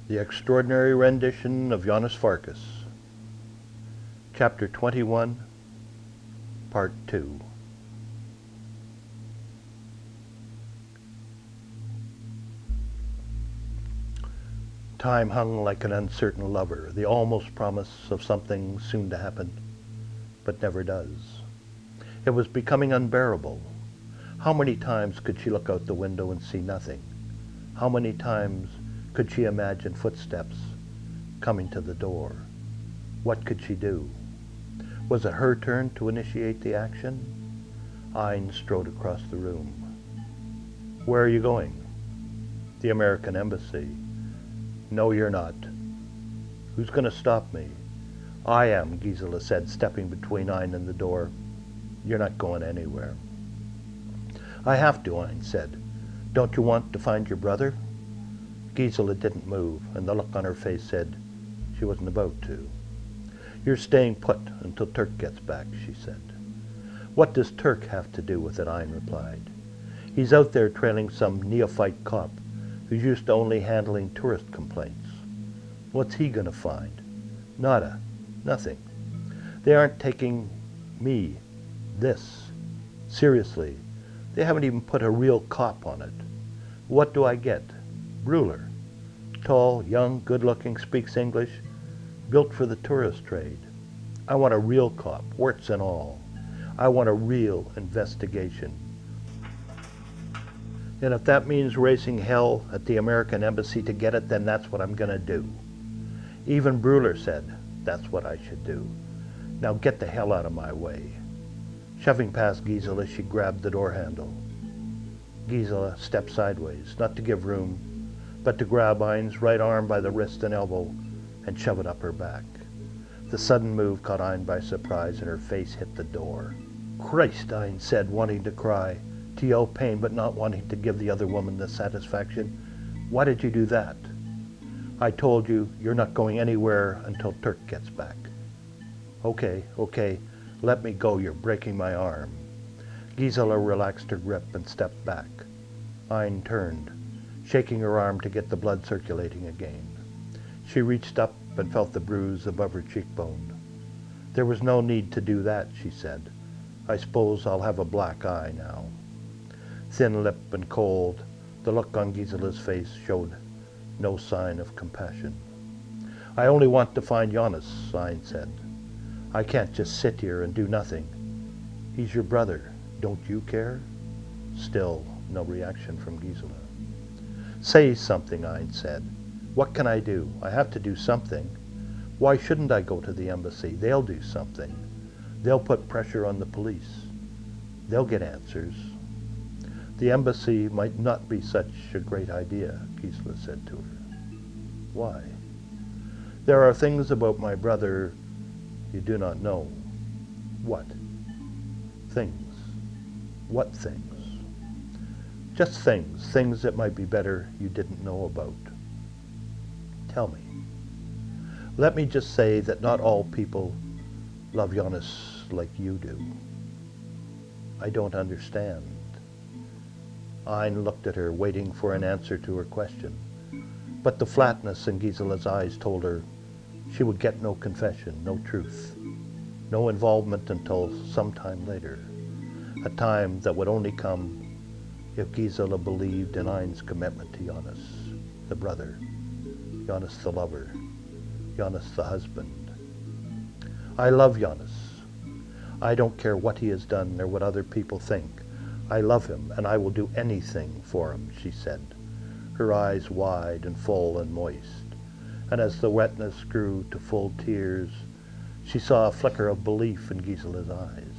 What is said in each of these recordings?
The Extraordinary Rendition of Janos Farkas, Chapter 21, Part 2. Time hung like an uncertain lover, the almost promise of something soon to happen, but never does. It was becoming unbearable. How many times could she look out the window and see nothing? How many times could she imagine footsteps coming to the door? What could she do? Was it her turn to initiate the action? Ein strode across the room. Where are you going? The American Embassy. No, you're not. Who's going to stop me? I am, Gisela said, stepping between Ein and the door. You're not going anywhere. I have to, Ein said. Don't you want to find your brother? Gisela didn't move, and the look on her face said she wasn't about to. You're staying put until Turk gets back, she said. What does Turk have to do with it, Ein replied. He's out there trailing some neophyte cop who's used to only handling tourist complaints. What's he going to find? Nada. Nothing. They aren't taking me, this, seriously. They haven't even put a real cop on it. What do I get? Bruler. Tall, young, good-looking, speaks English, built for the tourist trade. I want a real cop, warts and all. I want a real investigation. And if that means raising hell at the American Embassy to get it, then that's what I'm going to do. Even Bruler said that's what I should do. Now get the hell out of my way. Shoving past Gisela, she grabbed the door handle. Gisela stepped sideways, not to give room, but to grab Ein's right arm by the wrist and elbow and shove it up her back. The sudden move caught Ein by surprise, and her face hit the door. Christ, Ein said, wanting to cry, to yell pain, but not wanting to give the other woman the satisfaction. Why did you do that? I told you, you're not going anywhere until Turk gets back. Okay, let me go, you're breaking my arm. Gisela relaxed her grip and stepped back. Ein turned, shaking her arm to get the blood circulating again. She reached up and felt the bruise above her cheekbone. There was no need to do that, she said. I suppose I'll have a black eye now. Thin-lipped and cold, the look on Gisela's face showed no sign of compassion. I only want to find Janos, Ein said. I can't just sit here and do nothing. He's your brother. Don't you care? Still no reaction from Gisela. Say something, Ein said. What can I do? I have to do something. Why shouldn't I go to the embassy? They'll do something. They'll put pressure on the police. They'll get answers. The embassy might not be such a great idea, Gisela said to her. Why? There are things about my brother you do not know. What? Things. What things? Just things that might be better you didn't know about. Tell me. Let me just say that not all people love Janos like you do. I don't understand. Ein looked at her, waiting for an answer to her question. But the flatness in Gisela's eyes told her she would get no confession, no truth, no involvement until some time later, a time that would only come if Gisela believed in Ein's commitment to Janos, the brother, Janos the lover, Janos the husband. I love Janos. I don't care what he has done or what other people think. I love him, and I will do anything for him, she said, her eyes wide and full and moist. And as the wetness grew to full tears, she saw a flicker of belief in Gisela's eyes.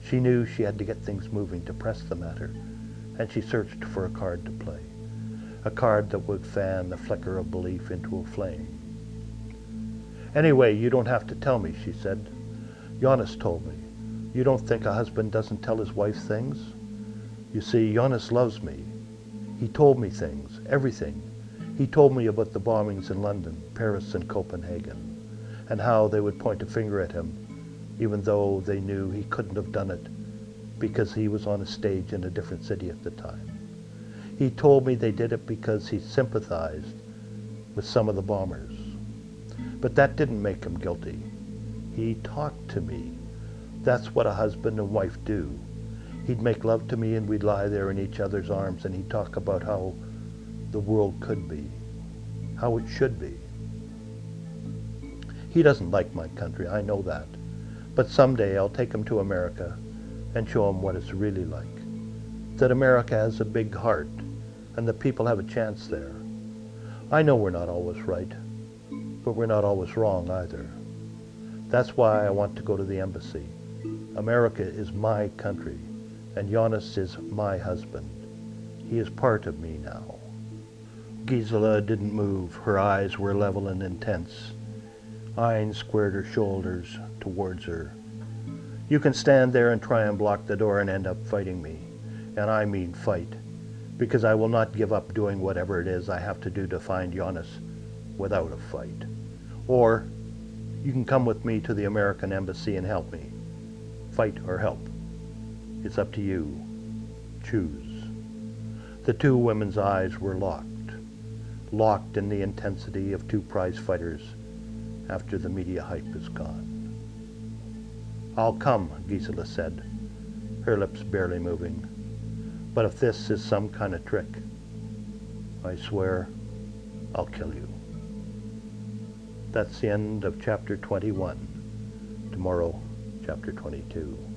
She knew she had to get things moving to press the matter, and she searched for a card to play, a card that would fan the flicker of belief into a flame. Anyway, you don't have to tell me, she said. Janos told me. You don't think a husband doesn't tell his wife things? You see, Janos loves me. He told me things, everything. He told me about the bombings in London, Paris, and Copenhagen, and how they would point a finger at him, even though they knew he couldn't have done it because he was on a stage in a different city at the time. He told me they did it because he sympathized with some of the bombers. But that didn't make him guilty. He talked to me. That's what a husband and wife do. He'd make love to me and we'd lie there in each other's arms and he'd talk about how the world could be, how it should be. He doesn't like my country, I know that. But someday I'll take him to America and show him what it's really like. That America has a big heart and the people have a chance there. I know we're not always right, but we're not always wrong either. That's why I want to go to the embassy. America is my country, and Janos is my husband. He is part of me now. Gisela didn't move. Her eyes were level and intense. Ein squared her shoulders towards her. You can stand there and try and block the door and end up fighting me. And I mean fight, because I will not give up doing whatever it is I have to do to find Janos without a fight. Or you can come with me to the American embassy and help me. Fight or help. It's up to you. Choose. The two women's eyes were locked in the intensity of two prize fighters after the media hype is gone. I'll come, Gisela said, her lips barely moving. But if this is some kind of trick, I swear I'll kill you. That's the end of chapter 21. Tomorrow, chapter 22.